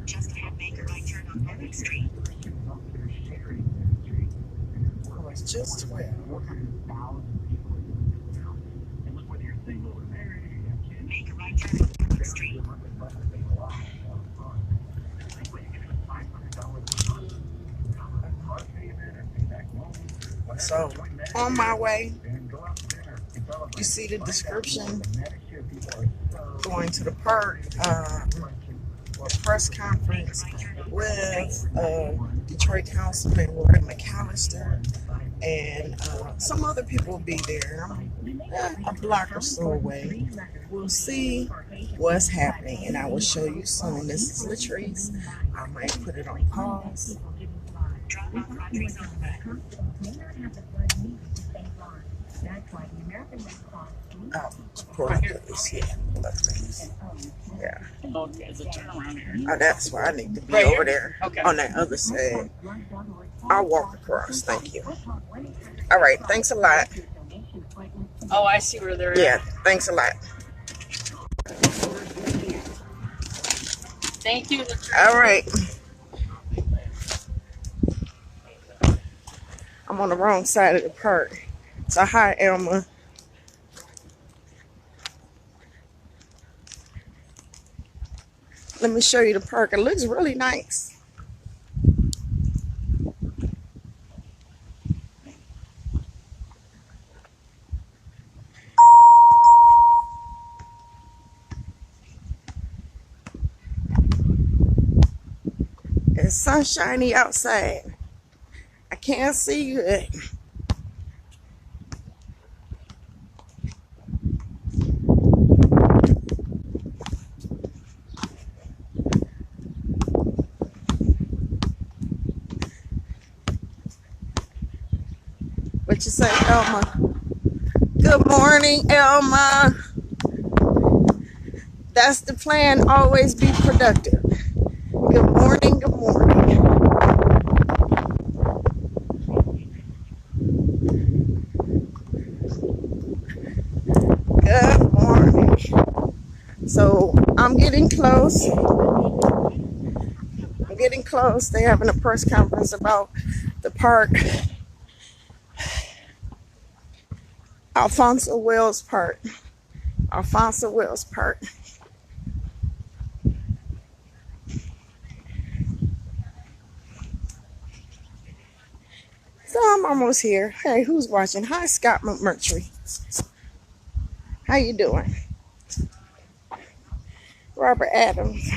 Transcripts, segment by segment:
Just ahead, make a right turn on Otis Street. Oh, it's just 12. Make a right turn on Otis Street. So, on my way, you see the description, going to the park, for a press conference with Detroit Councilman Roy McCallister, and some other people will be there. I'm a block or so away. We'll see what's happening, and I will show you soon. This is Latrece. I might put it on pause. Drop off Latrece on the back. Yeah. Okay, it's a turnaround here. Oh, that's why I need to be Right over here? there Okay. on that other side. I'll walk across. Thank you. All right. Thanks a lot. Oh, I see where they're Yeah. at. Thanks a lot. Thank you. All right. I'm on the wrong side of the park. So hi, Elma. Let me show you the park. It looks really nice. It's sunshiny outside. I can't see good. What you say, Elma? Good morning, Elma. That's the plan. Always be productive. Good morning. Good morning. Good morning. So I'm getting close. I'm getting close. They're having a press conference about the park. Alfonso Wells Park. Alfonso Wells Park. So I'm almost here. Hey, who's watching? Hi, Scott McMurtry. How you doing? Robert Adams.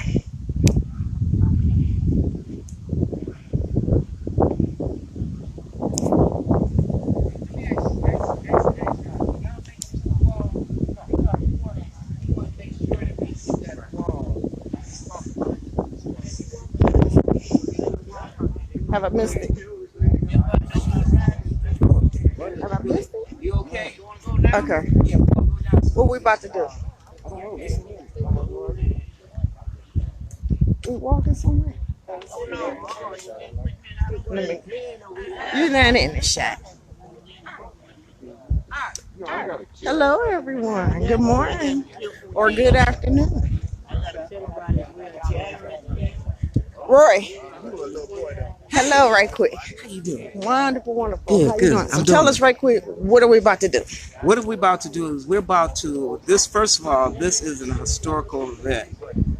Have I missed it? Have I missed it? You okay? You want to go now? Okay. Yeah, we'll go down. What we about to do? We walking somewhere? Let me. You're not in the shot. Hello, everyone. Good morning or good afternoon. Roy. Hello, right quick. How you doing? Wonderful, wonderful. Good, How you good. doing? So I'm tell doing us right quick, what are we about to do? What are we about to do is we're about to, first of all, this is an historical event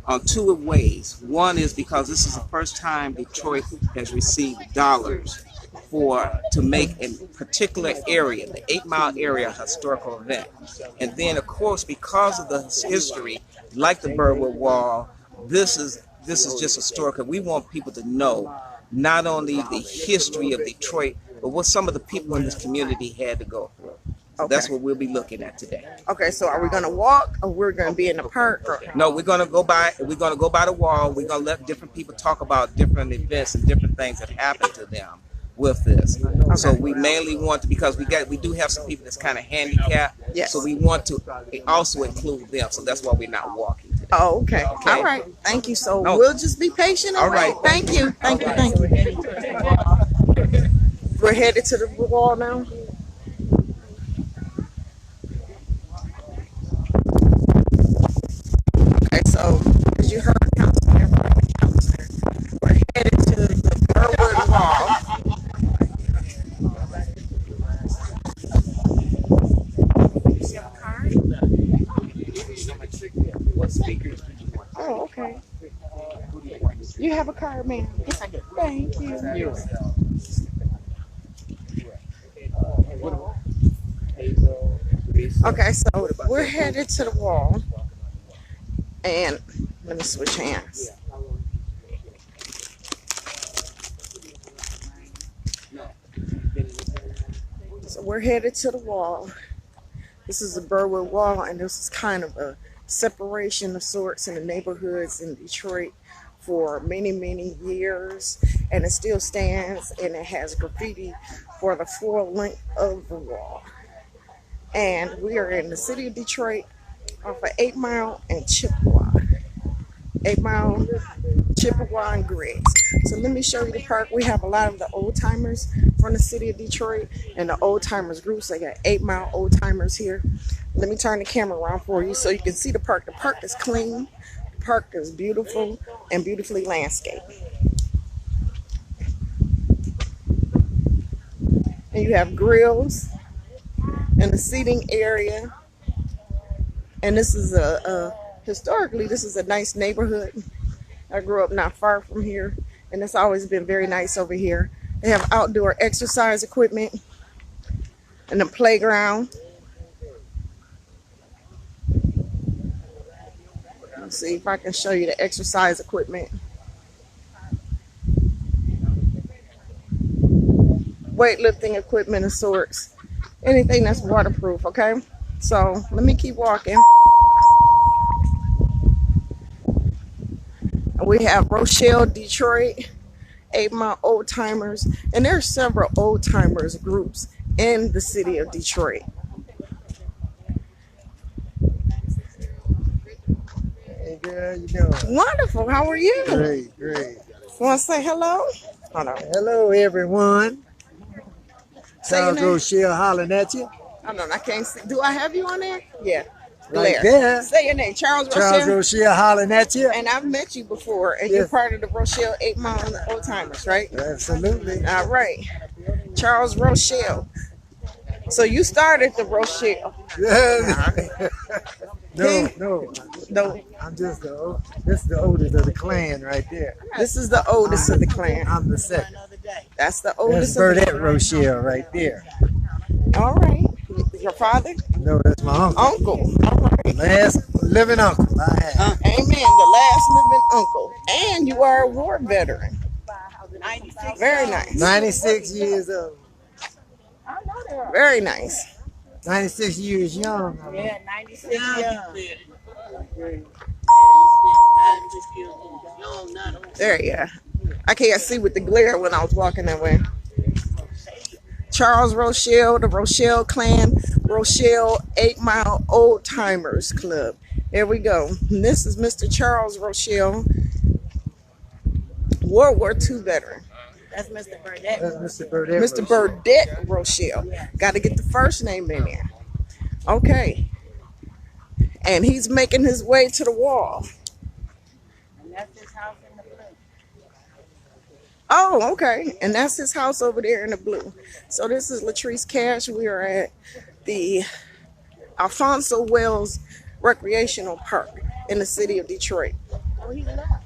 on two ways. One is because this is the first time Detroit has received dollars to make a particular area, the 8 Mile area, a historical event. And then, of course, because of the history, like the Birwood Wall, this is just historical. We want people to know not only the history of Detroit, but what some of the people in this community had to go through. So Okay. that's what we'll be looking at today. Okay, so are we gonna walk or we're gonna be in the park? Or... No, we're gonna go by the wall. We're gonna let different people talk about different events and different things that happened to them with this. Okay. So we mainly want to, because we do have some people that's kind of handicapped. Yes. So we want to also include them. So that's why we're not walking today. Oh, okay. Okay. All right. Thank you. So No. we'll just be patient. All right. Thank you. Thank you. Thank you. We're headed to the wall now. Okay, so as you heard, Councilman Roy McCallister You have a card, ma'am? Yes, I do. Thank you. Okay, so we're headed to the wall. And let me switch hands. So we're headed to the wall. This is the Birwood Wall, and this is kind of a separation of sorts in the neighborhoods in Detroit for many, many years. And it still stands, and it has graffiti for the full length of the wall. And we are in the city of Detroit off of 8 Mile and Chippewa. 8 Mile, Chippewa, and Griggs. So let me show you the park. We have a lot of the old timers from the city of Detroit and the old timers groups. I got 8 Mile old timers here. Let me turn the camera around for you so you can see the park. The park is clean. The park is beautiful and beautifully landscaped. And you have grills and the seating area. And this is historically, this is a nice neighborhood. I grew up not far from here, and it's always been very nice over here. They have outdoor exercise equipment and a playground. Let's see if I can show you the exercise equipment. Weightlifting equipment of sorts. Anything that's waterproof, okay? So let me keep walking. We have Rochelle, Detroit, 8 Mile Old Timers, and there are several old timers groups in the city of Detroit. Hey girl, you doing? Wonderful. How are you? Great, great. Want to say hello? Hold on. Hello everyone. Say your Charles name. Rochelle hollering at you. Hold on. I can't see. Do I have you on there? Yeah. Right Blair. there. Say your name. Charles Charles Rochelle. Rochelle hollering at you. And I've met you before, and Yes. you're part of the Rochelle 8 Mile Old Timers, right? Absolutely. All right. Charles Rochelle. So you started the Rochelle. No. No. I'm just this is the oldest of the clan right there. This is the oldest of the clan. I'm the second. That's the That's oldest of the Burnette Rochelle right there. All right. Your father? No, that's my uncle. Uncle. All right. Last living uncle I have. Amen. The last living uncle. And you are a war veteran. Very nice. 96 years old. Very nice. 96 years young. Yeah, 96 young. There you are. I can't see with the glare when I was walking that way. Charles Rochelle, the Rochelle clan, Rochelle 8 Mile Old Timers Club. Here we go. And this is Mr. Charles Rochelle, World War II veteran. That's Mr. Burnette. That's Mr. Burnette. Mr. Burnette Rochelle. Got to get the first name in there. Okay. And he's making his way to the wall. And that's his house in the blue. Oh, okay. And that's his house over there in the blue. So this is Latrece Cash. We are at the Alfonso Wells Recreational Park in the city of Detroit. Oh, he left.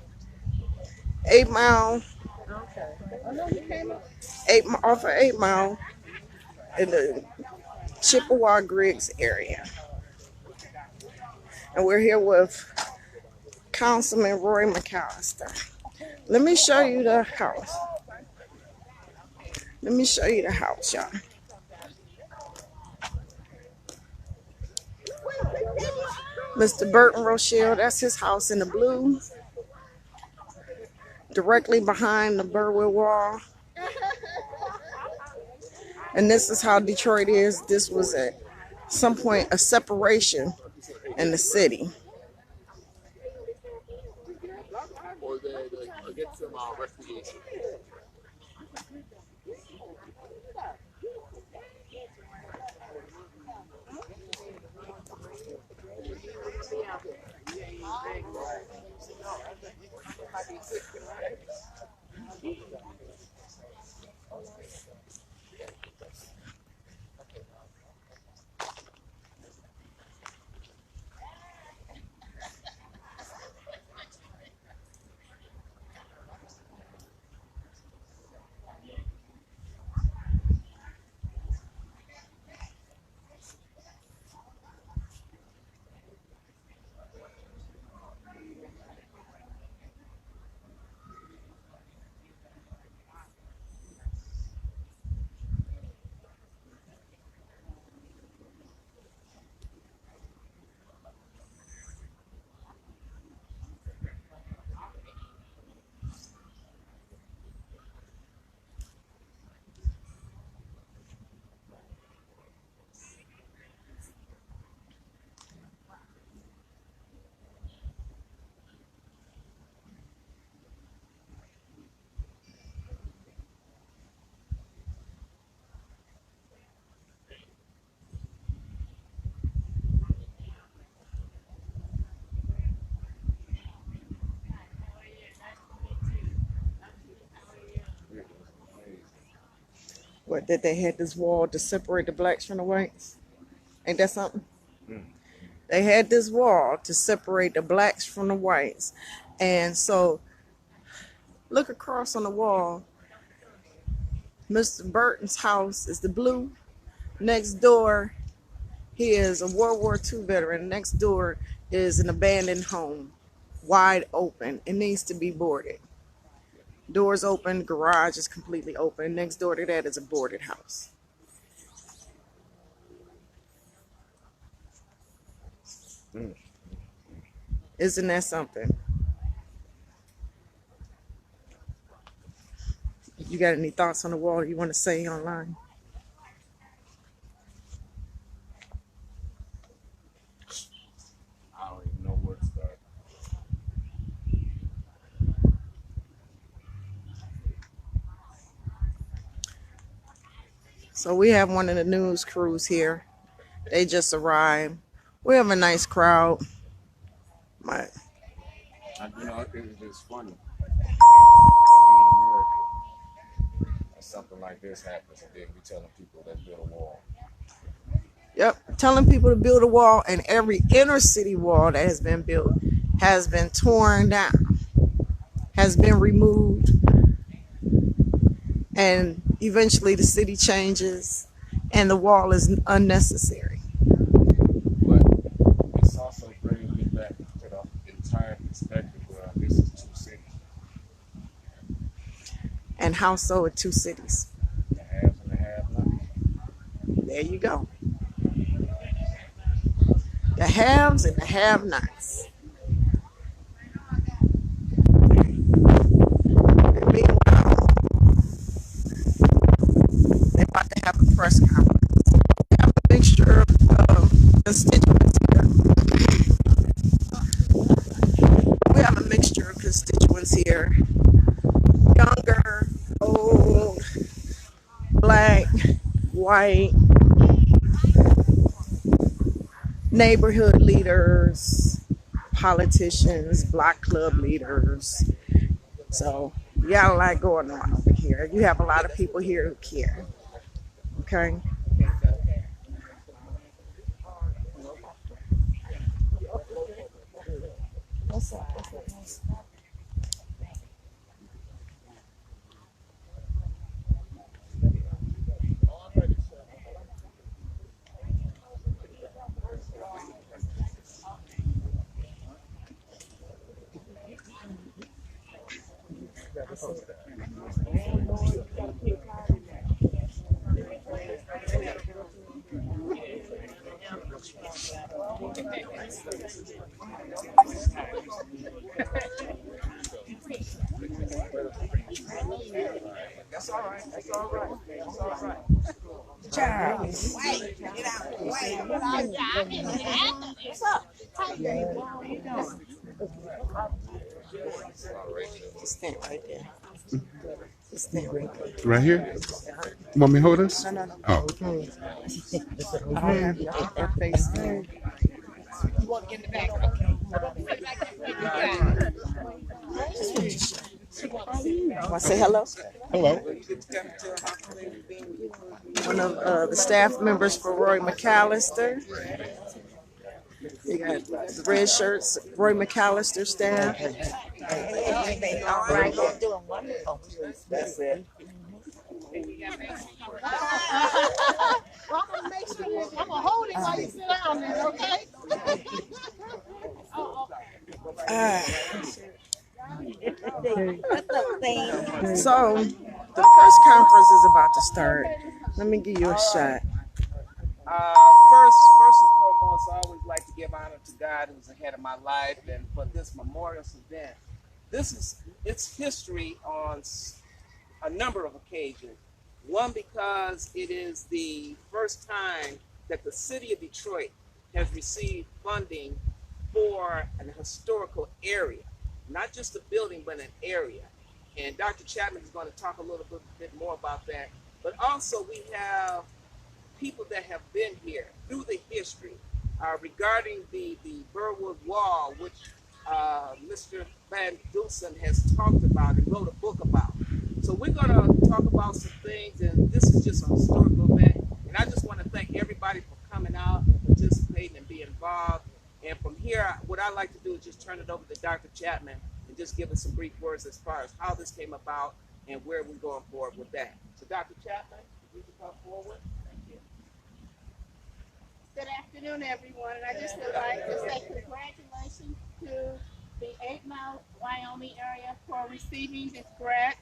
8 Mile, Okay. Oh, no, he came up. off of 8 Mile in the Chippewa Griggs area. And we're here with Councilman Roy McCallister. Let me show you the house. Let me show you the house, y'all. Mr. Burton Rochelle, that's his house in the blue. Directly behind the Birwood Wall. And this is how Detroit is. This was at some point a separation in the city. Or get some recreation. What, that they had this wall to separate the blacks from the whites? Ain't that something? They had this wall to separate the blacks from the whites. And so look across on the wall. Mr. Burton's house is the blue. Next door, he is a World War II veteran. Next door is an abandoned home, wide open. It needs to be boarded. Doors open, garage is completely open. Next door to that is a boarded house. Isn't that something? You got any thoughts on the wall you want to say online? I don't even know where to start. So we have one of the news crews here. They just arrived. We have a nice crowd. But You know, it was just funny that we in America, and something like this happens, and then we telling people let's build a wall. yep, telling people to build a wall, and every inner city wall that has been built has been torn down, has been removed, and eventually the city changes and the wall is unnecessary. But it's also bringing me back to the entire perspective where this is two cities. And how so at two cities? The haves and the have-nots. There you go. The haves and the have-nots. And meanwhile, they're about to have a press conference. We have a mixture of constituents here. We have a mixture of constituents here. Younger, old, black, white, neighborhood leaders, politicians, block club leaders. So you got a lot going on over here. You have a lot of people here who care. Okay. What's up? That's all right. That's all right. That's all right. Charles. Wait. Get out. Wait. What's up? How you doing? Just stand right there. Just stand right there. Right here? You want me to hold this? No, no, no. Oh. I don't have that face there. Walk in the back. Okay. Want to say hello? Hello. One of the staff members for Roy McCallister. You got the red shirts, Roy McCallister staff. All right, you're doing wonderful. That's it. I'm gonna make sure I'm gonna hold it while you sit down there, okay? So the press conference is about to start. Let me give you a shot. First and foremost, I always like to give honor to God, who's ahead of my life, and for this memorial event. It's history on a number of occasions. One, because it is the first time that the city of Detroit has received funding for an historical area, not just a building, but an area. And Dr. Chapman is going to talk a little bit more about that. But also we have people that have been here through the history regarding the Birwood Wall, which Mr. Van Dusen has talked about and wrote a book about. So we're going to talk about some things, and this is just a historical event. And I just want to thank everybody for coming out, participating, and being involved. And from here, what I like to do is just turn it over to Dr. Chapman and just give us some brief words as far as how this came about and where we're going forward with that. So Dr. Chapman, if you can come forward. Thank you. Good afternoon, everyone. And I just would like to say congratulations to the 8 Mile, Wyoming area for receiving this grant.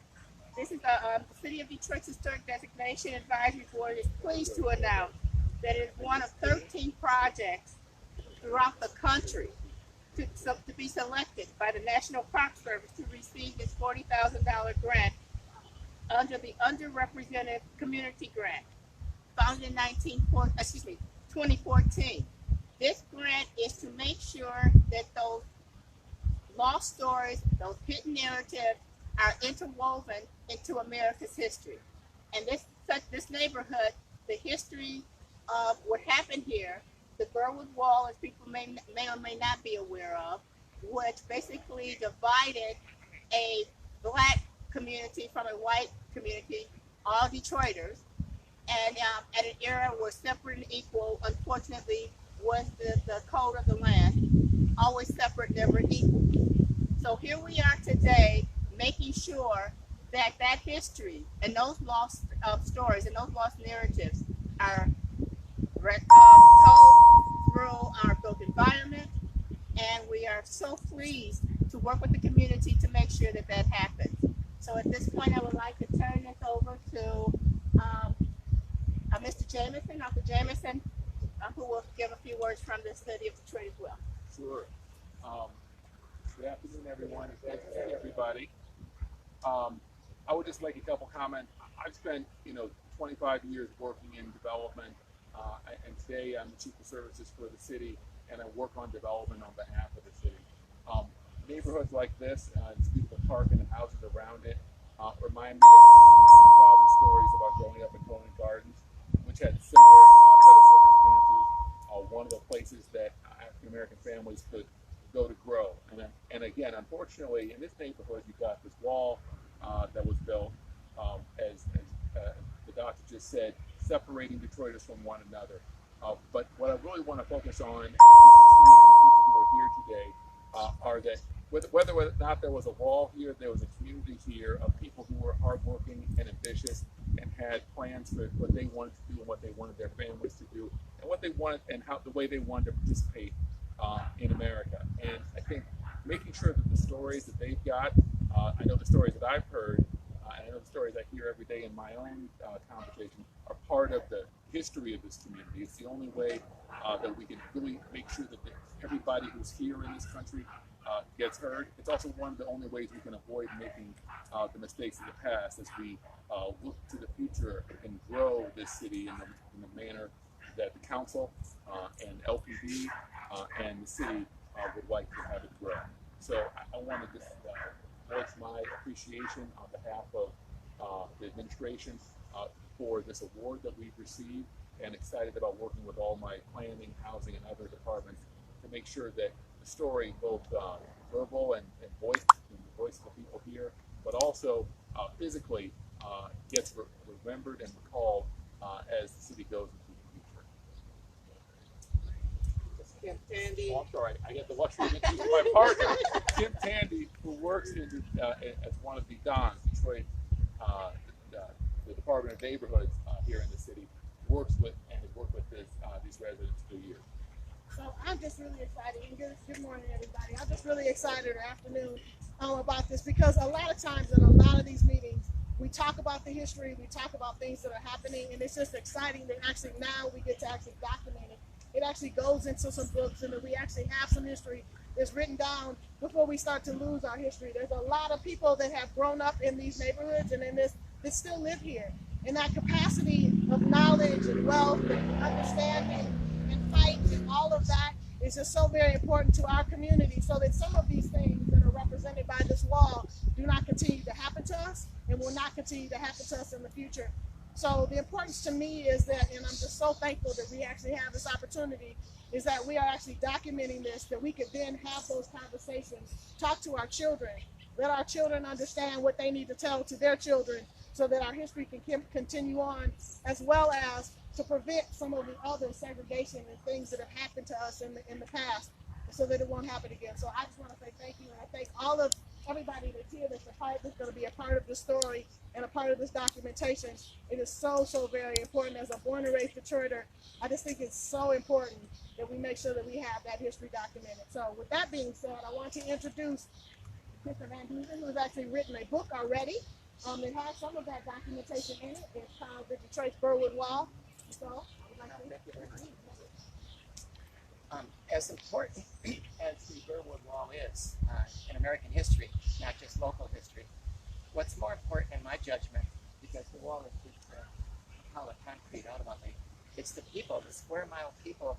This is the City of Detroit's Historic Designation Advisory Board is pleased to announce that it is one of 13 projects throughout the country to be selected by the National Park Service to receive this $40,000 grant under the Underrepresented Community Grant, founded in 2014. This grant is to make sure that those lost stories, those hidden narratives are interwoven into America's history. And this neighborhood, the history of what happened here, the Birwood Wall, as people may or may not be aware of, which basically divided a black community from a white community, all Detroiters, and at an era where separate and equal, unfortunately, was the code of the land, always separate, never equal. So here we are today, making sure that that history and those lost stories and those lost narratives are told through our built environment, and we are so pleased to work with the community to make sure that that happens. So at this point, I would like to turn this over to Mr. Jameson, Dr. Jameson, who will give a few words from the City of Detroit as well. Sure. Good afternoon, everyone. It's good to see everybody. I would just make a couple comments. I've spent, 25 years working in development, and today I'm the Chief of Services for the city, and I work on development on behalf of the city. Neighborhoods like this, this beautiful park and the houses around it, remind me of my father's stories about growing up in Conant Gardens, which had a similar set of circumstances. One of the places that African American families could go to grow. And again, unfortunately, in this neighborhood, you've got this wall that was built, as the doctor just said, separating Detroiters from one another. But what I really want to focus on, and I think you see it in the people who are here today, are that whether or not there was a wall here, there was a community here of people who were hardworking and ambitious and had plans for what they wanted to do and what they wanted their families to do and what they wanted and how the way they wanted to participate in America. And I think making sure that the stories that they've got, I know the stories that I've heard, and I know the stories I hear every day in my own conversation, are part of the history of this community. It's the only way that we can really make sure that everybody who's here in this country gets heard. It's also one of the only ways we can avoid making the mistakes of the past as we look to the future and grow this city in the manner that the council and LPD and the city would like to have it grow. So I want to just voice my appreciation on behalf of the administration for this award that we've received, and excited about working with all my planning, housing, and other departments to make sure that the story, both verbal and voice, and the voice of the people here, but also physically gets remembered and recalled as the city goes into the future. Kim Tandy. Oh, I'm sorry, I get the luxury of introducing my partner, Kim Tandy, who works as one of the Dons, Detroit, the Department of Neighborhoods here in the city, works with and has worked with these residents for years. So I'm just really excited. And good morning, everybody. I'm just really excited this afternoon about this, because a lot of times in a lot of these meetings, we talk about the history, we talk about things that are happening, and it's just exciting that actually now we get to actually document it. It actually goes into some books, and that we actually have some history that's written down before we start to lose our history. There's a lot of people that have grown up in these neighborhoods and in this that still live here. And that capacity of knowledge and wealth and understanding and fight and all of that is just so very important to our community, so that some of these things that are represented by this wall do not continue to happen to us and will not continue to happen to us in the future. So the importance to me is that, and I'm just so thankful that we actually have this opportunity, is that we are actually documenting this, that we could then have those conversations, talk to our children, Let our children understand what they need to tell to their children so that our history can continue on, as well as to prevent some of the other segregation and things that have happened to us in the past, so that it won't happen again. So I just want to say thank you, and I thank everybody that's here that's going to be a part of this story and a part of this documentation. It is so very important. As a born and raised Detroiter, I just think it's so important that we make sure that we have that history documented. So with that being said, I want to introduce Mr. Van Dusen, who has actually written a book already. It has some of that documentation in it. It's called the Detroit Birwood Wall. So I would like to as important as the Birwood Wall is in American history, not just local history, what's more important in my judgment, because the wall is just a pile of concrete ultimately, it's the people, the square mile people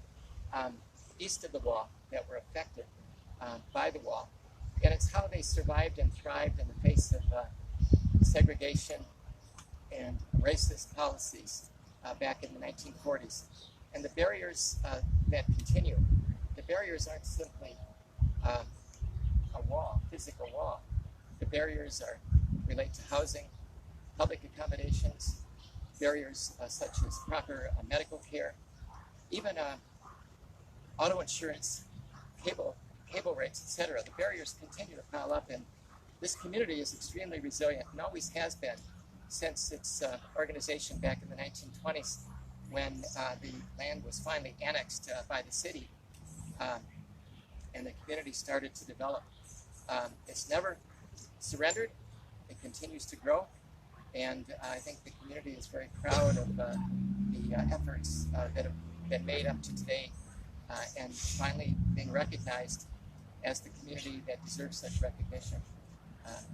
east of the wall that were affected by the wall. And it's how they survived and thrived in the face of segregation and racist policies back in the 1940s. And the barriers that continue, the barriers aren't simply a wall, physical wall. The barriers relate to housing, public accommodations, barriers such as proper medical care, even auto insurance, cable rates, etc. The barriers continue to pile up, and this community is extremely resilient and always has been since its organization back in the 1920s, when the land was finally annexed by the city and the community started to develop. It's never surrendered. It continues to grow, and I think the community is very proud of the efforts that have been made up to today, and finally being recognized as the community that deserves such recognition.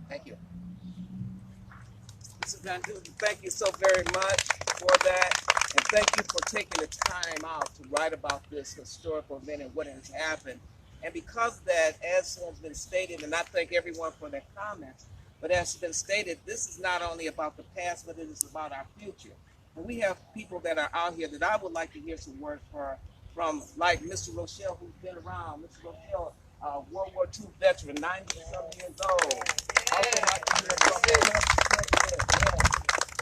Thank you. Mr. Van Dusen, thank you so very much for that, and thank you for taking the time out to write about this historical event and what has happened. And because of that, as has been stated, and I thank everyone for their comments, but as has been stated, this is not only about the past, but it is about our future. And we have people that are out here that I would like to hear some words from, like Mr. Rochelle, who's been around. Mr. Rochelle, World War II veteran, 90-some years old. Also like to hear from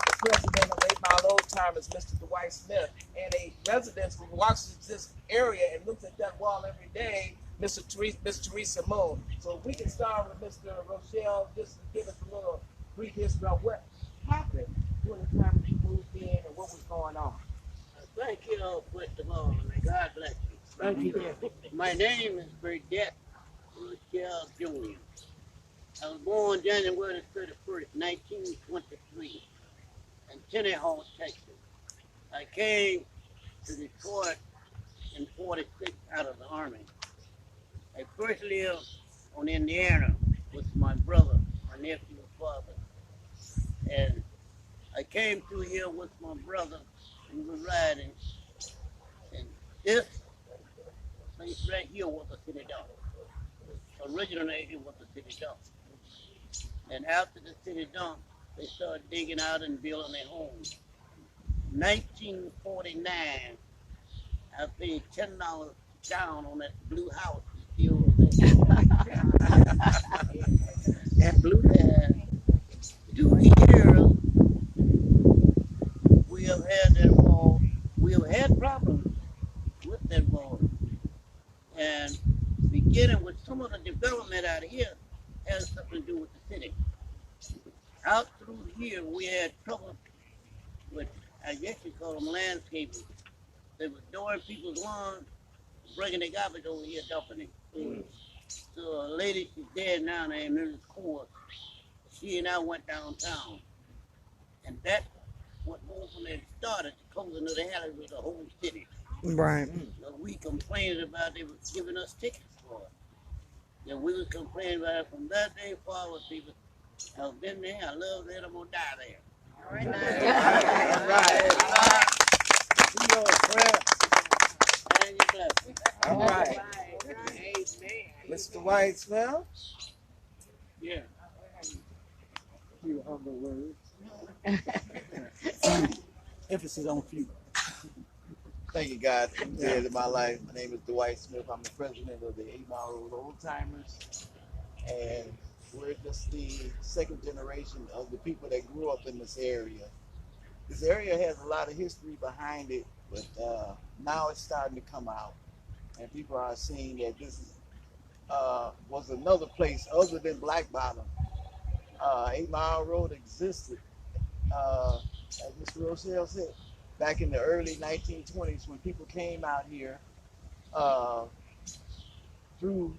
the president of 8 Mile Old Timers, Mr. Dwight Smith, and a resident who walks this area and looks at that wall every day, Miss Teresa Moon. So if we can start with Mr. Rochelle, just to give us a little brief history of what happened during the time that you moved in and what was going on. Thank you all, first of all, and God bless you. Thank you. My name is Burnette Rochelle Jr. I was born January 31st, 1923 in Tenny Hall, Texas. I came to Detroit in 46 out of the Army. I first lived on Indiana with my brother, my nephew and father. And I came through here with my brother and we were riding. And this place right here was a city dump. Originally it was a city dump. And after the city dump, they started digging out and building their homes. 1949, I paid $10 down on that blue house. That blue house. 2 years, we have had that wall. We have had problems with that wall. And beginning with some of the development out here has something to do with the city. Out through here, we had trouble with, I guess you call them landscapers. They were doing people's lawns, bringing their garbage over here, dumping it. So a lady, she's dead now, named Mrs. Coors. She and I went downtown. And that's what movement started, the closing of the alleys with the whole city. Right. So we complained about they were giving us tickets for it. And we was complaining about it from that day forward. People, I've been there, I love it, I'm gonna die there. All right, now. All right. We are prayer and your blessing. All right. Mr. White Smith? Yeah. Few humble words. Emphasis on few. Thank you, God, for the day of my life. My name is Dwight Smith. I'm the president of the 8 Mile Old Timers. And we're just the second generation of the people that grew up in this area. This area has a lot of history behind it, but now it's starting to come out, and people are seeing that this was another place other than Black Bottom. 8 Mile Road existed, as Mr. Rochelle said, back in the early 1920s when people came out here through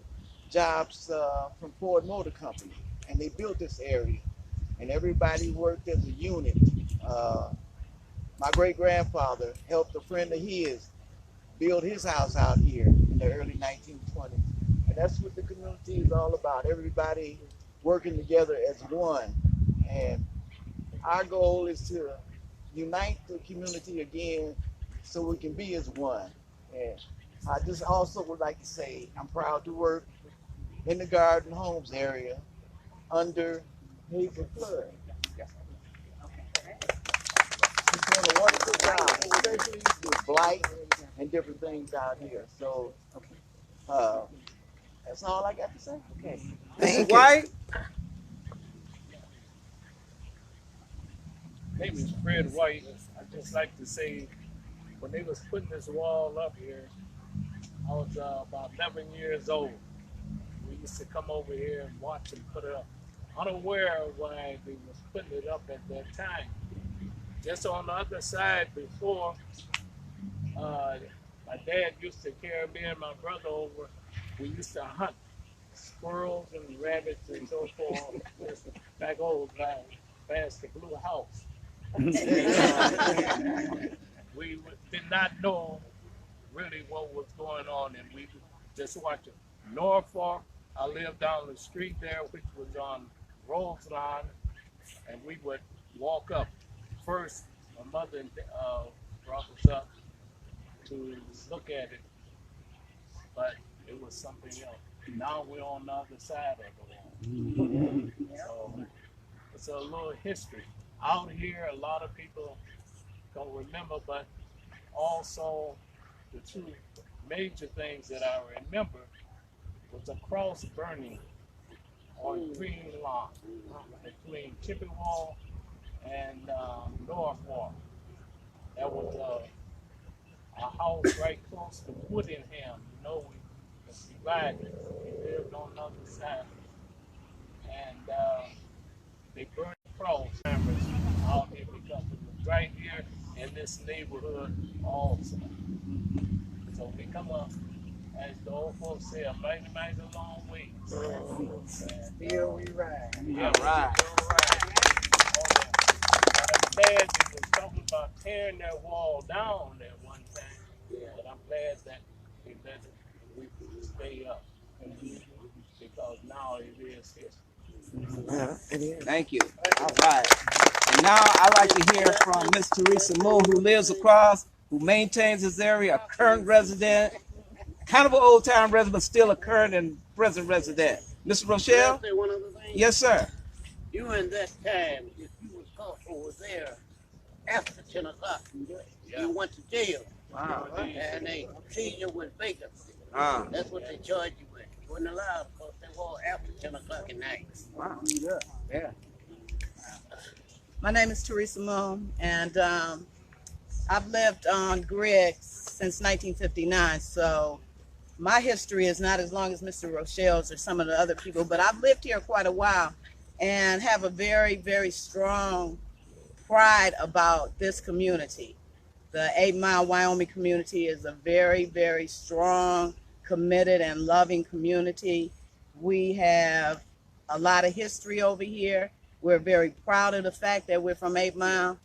jobs from Ford Motor Company, and they built this area, and everybody worked as a unit. My great-grandfather helped a friend of his build his house out here in the early 1920s, and that's what the community is all about, everybody working together as one. And our goal is to unite the community again so we can be as one. And I just also would like to say I'm proud to work in the Garden Homes area under Hazel Flood. She's doing a wonderful job, especially with blight and different things out here. So that's all I got to say. Okay. Mr. White? My name is Fred White. I'd just like to say, when they was putting this wall up here, I was about 11 years old. We used to come over here and watch them put it up, unaware of why they was putting it up at that time. Just on the other side before, my dad used to carry me and my brother over. We used to hunt squirrels and rabbits and so forth back old past the blue house. We did not know really what was going on, and we just watched it. Norfolk, I lived down the street there, which was on Roseline, and we would walk up. First, my mother brought us up to look at it, but it was something else. Now we're on the other side of the wall. So it's a little history. Out here, a lot of people don't remember, but also the two major things that I remember was a cross burning on Green Lawn between Chippewa and Norfolk. That was a house right close to Woodingham. You know, we lived on the other side. And they burned cross cameras out here because it was right here in this neighborhood also. So we come up, as the old folks say, a mighty, mighty long way. Still we ride. Yeah, right. I'm glad they was talking about tearing that wall down at one time, but I'm glad that they let it stay up, because now it is history. Yeah, it is. Thank you. All right. And now I'd like to hear from Miss Teresa Moore, who lives across, who maintains this area, a current resident, kind of an old-time resident, but still a current and present resident. Mr. Rochelle? Can I say one other thing? Yes, sir. During that time, if you was caught over there after 10 o'clock, you went to jail. Wow. And they seized you with bacon. That's what they charged you with. You wasn't allowed to cross that wall after 10 o'clock at night. Wow. Yeah. My name is Teresa Moon, and I've lived on Griggs since 1959, so my history is not as long as Mr. Rochelle's or some of the other people, but I've lived here quite a while and have a very, very strong pride about this community. The 8 Mile Wyoming community is a very, very strong, committed, and loving community. We have a lot of history over here. We're very proud of the fact that we're from 8 Mile.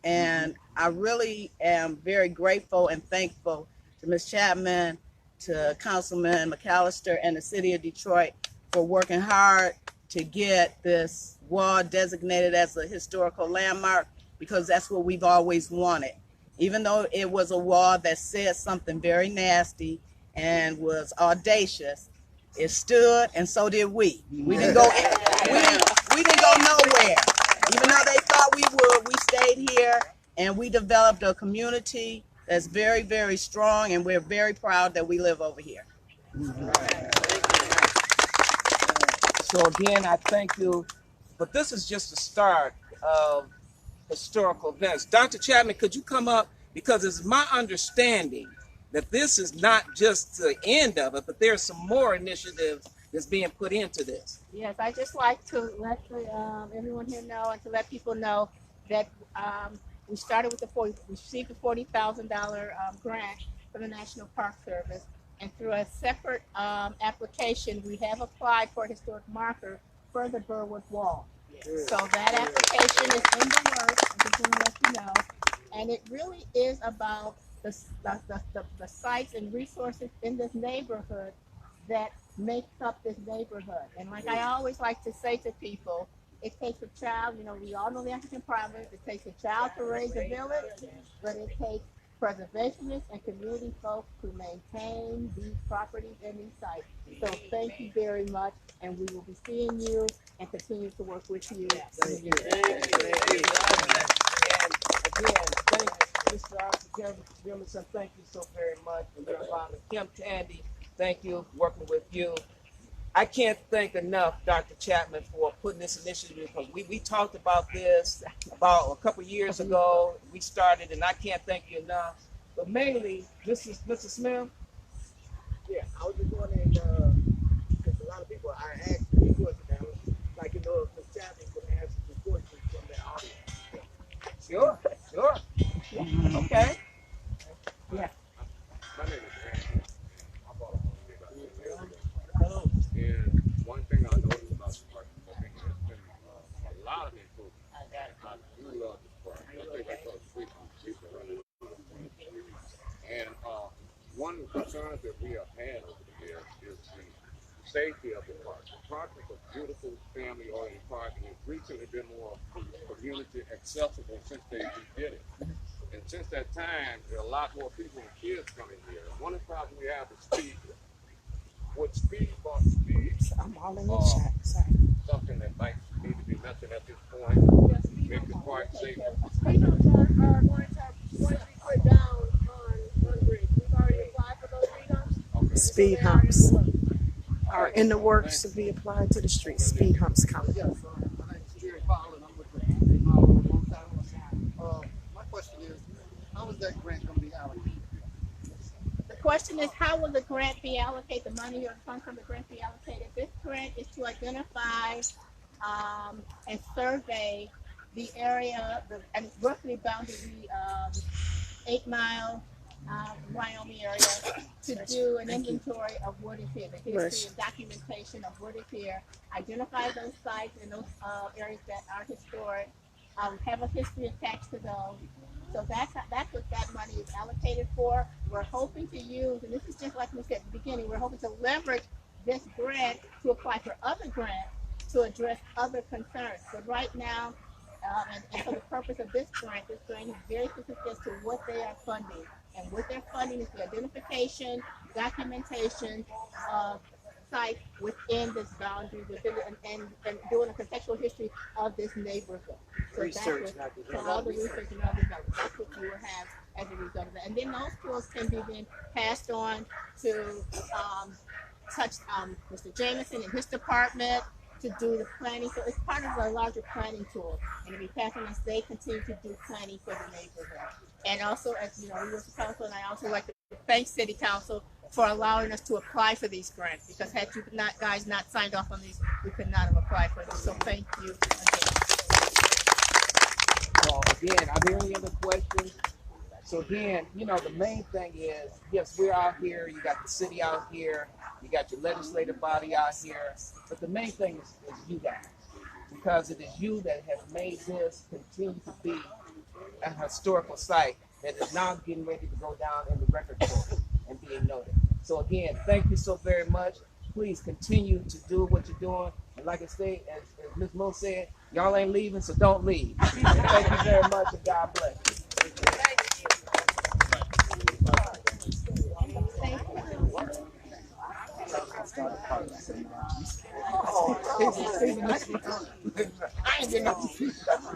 And I really am very grateful and thankful to Ms. Chapman, to Councilman McCallister, and the city of Detroit for working hard to get this wall designated as a historical landmark, because that's what we've always wanted. Even though it was a wall that said something very nasty and was audacious, it stood, and so did we. We didn't go nowhere. Even though they thought we would, we stayed here, and we developed a community that's very, very strong, and we're very proud that we live over here. So again, I thank you, but this is just the start of historical events. Dr. Chapman, could you come up? Because it's my understanding that this is not just the end of it, but there's some more initiatives that's being put into this. Yes, I just like to let everyone here know and to let people know that we started with we received a $40,000 grant from the National Park Service, and through a separate application, we have applied for a historic marker for the Birwood Wall. So that application is in the works, I just want to let you know, and it really is about the sites and resources in this neighborhood that makes up this neighborhood. And like I always like to say to people, it takes a child, we all know the African proverb, it takes a child to raise a village, but it takes preservationists and community folks to maintain these properties and these sites. So thank you very much, and we will be seeing you and continue to work with you. Thank you. And again, thank you, Mr. Officer Williamson, thank you so very much. And your father, Kim Tandy, thank you, working with you. I can't thank enough Dr. Chapman for putting this initiative, because we talked about this about a couple years ago. We started, and I can't thank you enough. But mainly, Mr. Smith. Yeah, I was just wondering, because a lot of people are asking me questions now, like, if Ms. Chapman could answer some questions from the audience. Sure. Okay. Yeah. My name is Andrew. I bought a home here about 10 years ago. And one thing I noticed about the park is that there's been a lot of improvement. I do love this park. I think I saw people running. And one of the concerns that we have had over the years is the safety of the park. The park is a beautiful family-oriented park, and it's recently been more community accessible since they redid it. And since that time, there are a lot more people and kids coming here. One of the problems we have is speed. What speed bump speed? I'm all in the chat. Sorry. Something that might need to be mentioned at this point. Make the park safer. Speed bumps are going to be put down on bridge. We've already applied for those speed humps. Okay. Speed humps are in the works to be applied to the street. Speed humps coming. Yes, my name is Gerald, and I'm with the my question is, how is that grant going to be allocated? The question is, how will the grant be allocated, the money or funds from the grant be allocated? This grant is to identify and survey the area, and roughly bounded the 8 Mile Wyoming area, to do an inventory of what is here, the history and documentation of what is here, identify those sites and those areas that are historic, have a history attached to those. So that's what that money is allocated for. We're hoping to use, and this is just like we said at the beginning, we're hoping to leverage this grant to apply for other grants to address other concerns. But right now, and for the purpose of this grant is very specific as to what they are funding. And what they're funding is the identification, documentation of sites within this boundary, and doing a contextual history of this neighborhood. So Research, that's all the research and all the development. That's what you will have as a result of that. And then those skills can be then passed on to Mr. Jameson and his department to do the planning. So it's part of a larger planning tool, and it'll be passed on as they continue to do planning for the neighborhood. And also, as we work with council, and I also like to thank City Council for allowing us to apply for these grants, because had you guys not signed off on these, we could not have applied for them. So thank you again. Again, are there any other questions? So again, the main thing is, yes, we're out here, you got the city out here, you got your legislative body out here, but the main thing is you guys, because it is you that has made this continue to be a historical site that is now getting ready to go down in the record book and being noted. So again, thank you so very much. Please continue to do what you're doing. And like I say, as Ms. Mo said, y'all ain't leaving, so don't leave. Thank you very much, and God bless you.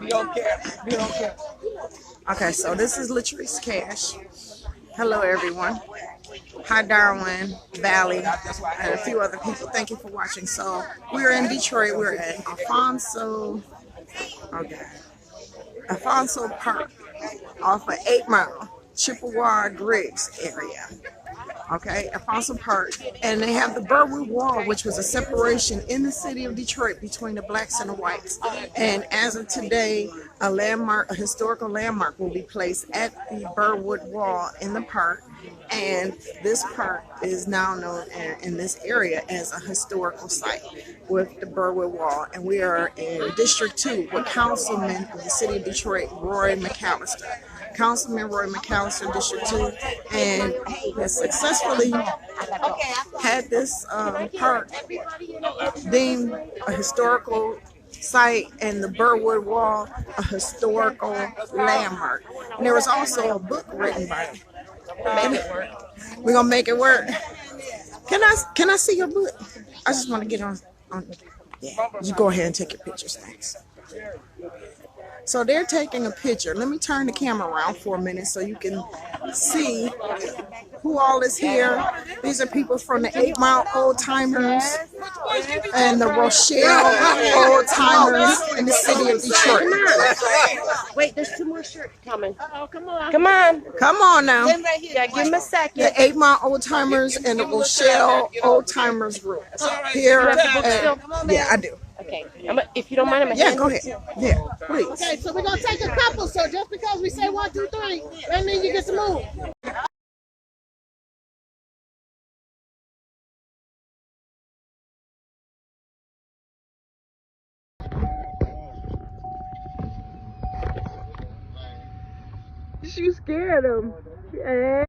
We don't care. Okay, so this is Latrece Cash. Hello, everyone. Hi Darwin, Valley, and a few other people. Thank you for watching. So we're in Detroit. We're at Alfonso Park off of 8 Mile, Chippewa Griggs area. Okay, Alfonso Park, and they have the Birwood Wall, which was a separation in the city of Detroit between the blacks and the whites. And as of today, a landmark, a historical landmark, will be placed at the Birwood Wall in the park. And this park is now known in this area as a historical site with the Birwood Wall. And we are in District 2 with Councilman of the City of Detroit, Roy McCallister. Councilman Roy McCallister, District 2, and has successfully had this park deemed a historical site and the Birwood Wall a historical landmark. And there was also a book written by him. We're gonna make it work. Can I see your book? I just want to get on. Yeah, you go ahead and take your pictures. Thanks. So they're taking a picture. Let me turn the camera around for a minute so you can see who all is here. These are people from the 8 Mile Old Timers and the Rochelle Old Timers in the city of Detroit. Wait, there's 2 more shirts coming. Come on. Come on. Come on now. Yeah, give him a second. The 8 Mile Old Timers and the Rochelle Old Timers group here. Yeah, I do. Okay. If you don't mind, I'm yeah, go ahead. Yeah, please. Okay, so we're gonna take a couple. So just because we say 1, 2, 3, that means you get to move. You scared him. Yeah.